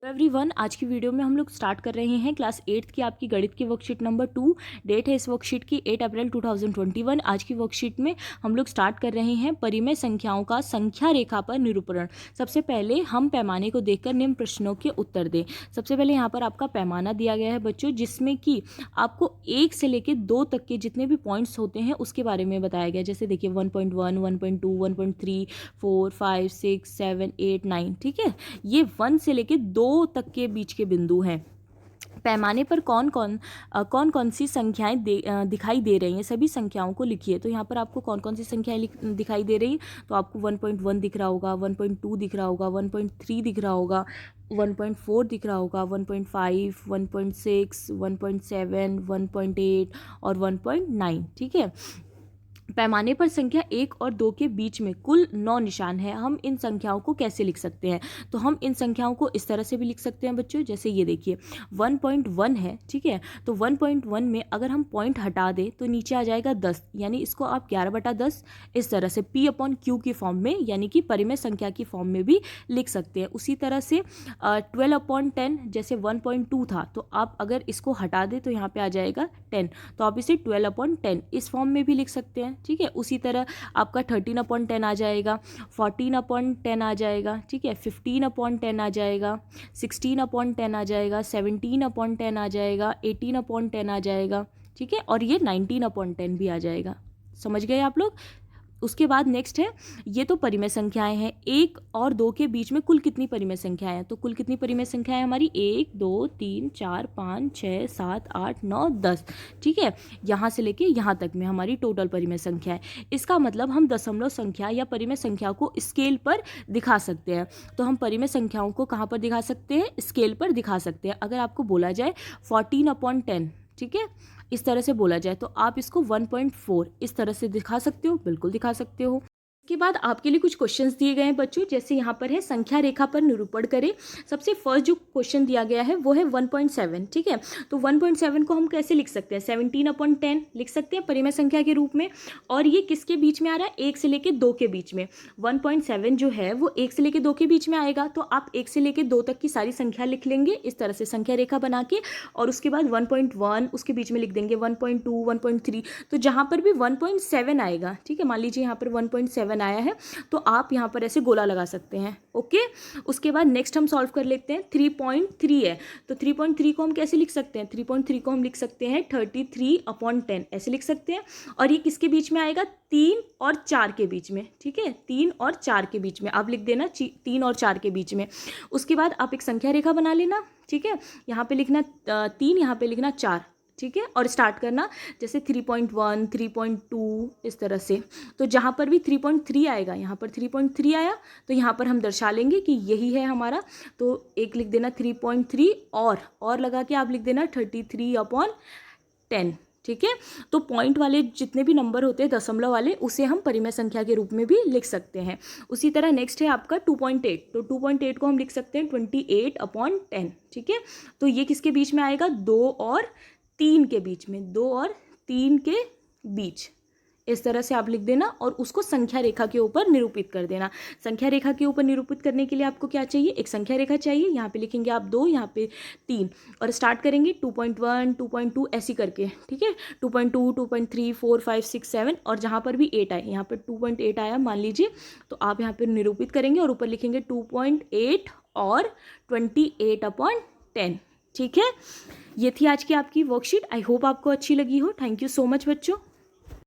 Everyone, आज की video में हम लोग स्टार्ट कर रहे हैं क्लास 8th की आपकी गणित की वर्कशीट नंबर 2। डेट है इस वर्कशीट की 8 अप्रैल 2021। आज की वर्कशीट में हम लोग स्टार्ट कर रहे हैं परिमेय संख्याओं का संख्या रेखा पर निरूपण। सबसे पहले हम पैमाने को देखकर निम्न प्रश्नों के उत्तर दें। सबसे पहले यहाँ पर आपका पैमाना दिया गया है बच्चों, जिसमें कि आपको 1 से लेकर 2 तक के जितने भी पॉइंट्स होते हैं उसके बारे में बताया गया। जैसे देखिए 1.1, 1.2, 1.3, 4, 5, 6, 7, 8, 9। ठीक है, ये 1 से लेके 2 तक के बीच के बिंदु हैं। पैमाने पर कौन कौन सी संख्याएं दिखाई दे रही हैं, सभी संख्याओं को लिखिए। तो यहाँ पर आपको कौन कौन सी संख्याएं दिखाई दे रही हैं, तो आपको 1.1 दिख रहा होगा, 1.2 दिख रहा होगा, 1.3 दिख रहा होगा, 1.4 दिख रहा होगा, 1.5, 1.6, 1.7, 1.8 और 1.9। ठीक है, पैमाने पर संख्या 1 और 2 के बीच में कुल 9 निशान है। हम इन संख्याओं को कैसे लिख सकते हैं, तो हम इन संख्याओं को इस तरह से भी लिख सकते हैं बच्चों। जैसे ये देखिए 1.1 है, ठीक है, तो 1.1 में अगर हम पॉइंट हटा दें तो नीचे आ जाएगा 10, यानी इसको आप 11/10 इस तरह से P/Q की फॉर्म में, यानी कि परिमेय संख्या की फॉर्म में भी लिख सकते हैं। उसी तरह से 12/10, जैसे 1.2 था तो आप अगर इसको हटा दें तो यहाँ पे आ जाएगा 10, तो आप इसे 12/10 इस फॉर्म में भी लिख सकते हैं। ठीक है, उसी तरह आपका 13/10 आ जाएगा, 14/10 आ जाएगा, ठीक है, 15/10 आ जाएगा, 16/10 आ जाएगा, 17/10 आ जाएगा, 18/10 आ जाएगा। ठीक है, और ये 19/10 भी आ जाएगा। समझ गए आप लोग। उसके बाद नेक्स्ट है, ये तो परिमेय संख्याएं हैं। 1 और 2 के बीच में कुल कितनी परिमेय संख्याएं हैं, तो कुल कितनी परिमेय संख्याएं हमारी 1, 2, 3, 4, 5, 6, 7, 8, 9, 10। ठीक है, यहाँ से लेके यहाँ तक में हमारी टोटल परिमेय संख्या है। इसका मतलब हम दशमलव संख्या या परिमेय संख्या को स्केल पर दिखा सकते हैं। तो हम परिमेय संख्याओं को कहाँ पर दिखा सकते हैं, स्केल पर दिखा सकते हैं। अगर आपको बोला जाए 14/10, ठीक है, इस तरह से बोला जाए तो आप इसको 1.4 इस तरह से दिखा सकते हो, बिल्कुल दिखा सकते हो। के बाद आपके लिए कुछ क्वेश्चंस दिए गए हैं बच्चों, जैसे यहाँ पर है संख्या रेखा पर निरूपण करें। सबसे फर्स्ट जो क्वेश्चन दिया गया है वो है 1.7। ठीक है, तो 1.7 को हम कैसे लिख सकते हैं, 17/10 लिख सकते हैं परिमेय संख्या के रूप में। और ये किसके बीच में आ रहा है, 1 से लेके 2 के बीच में। 1.7 जो है वो 1 से लेके 2 के बीच में आएगा, तो आप 1 से लेके 2 तक की सारी संख्या लिख लेंगे इस तरह से संख्या रेखा बना के, और उसके बाद 1.1 उसके बीच में लिख देंगे, 1.2, 1.3, तो जहाँ पर भी 1.7 आएगा, ठीक है, मान लीजिए यहाँ पर 1.7 आया है तो आप यहाँ पर ऐसे गोला लगा सकते हैं। ओके, उसके बाद नेक्स्ट हम सॉल्व कर लेते हैं। 3.3 है, तो 3.3 को हम कैसे लिख सकते हैं, 3.3 को हम लिख सकते हैं 33/10 ऐसे लिख सकते हैं। और ये किसके बीच में आएगा, 3 और 4 के बीच में। ठीक है, 3 और 4 के बीच में आप लिख देना, 3 और 4 के बीच में। उसके बाद आप एक संख्या रेखा बना लेना, ठीक है, यहाँ पे लिखना 3, यहाँ पे लिखना 4, ठीक है, और स्टार्ट करना जैसे 3.1, 3.2 इस तरह से। तो जहाँ पर भी 3.3 आएगा, यहाँ पर 3.3 आया तो यहाँ पर हम दर्शा लेंगे कि यही है हमारा। तो एक लिख देना 3.3 और लगा के आप लिख देना 33/10। ठीक है, तो पॉइंट वाले जितने भी नंबर होते हैं दशमलव वाले, उसे हम परिमेय संख्या के रूप में भी लिख सकते हैं। उसी तरह नेक्स्ट है आपका 2.8, तो 2.8 को हम लिख सकते हैं 28/10। ठीक है, तो ये किसके बीच में आएगा, 2 और 3 के बीच में, 2 और 3 के बीच इस तरह से आप लिख देना, और उसको संख्या रेखा के ऊपर निरूपित कर देना। संख्या रेखा के ऊपर निरूपित करने के लिए आपको क्या चाहिए, एक संख्या रेखा चाहिए। यहाँ पे लिखेंगे आप 2, यहाँ पे 3, और स्टार्ट करेंगे 2.1, 2.2 ऐसी करके। ठीक है, 2.2, 2.3, 4, 5, 6, 7, और जहाँ पर भी 8 आए, यहाँ पर 2.8 आया मान लीजिए, तो आप यहाँ पर निरूपित करेंगे और ऊपर लिखेंगे 2.8 और 28/10। ठीक है, ये थी आज की आपकी वर्कशीट। आई होप आपको अच्छी लगी हो। थैंक यू सो मच बच्चों।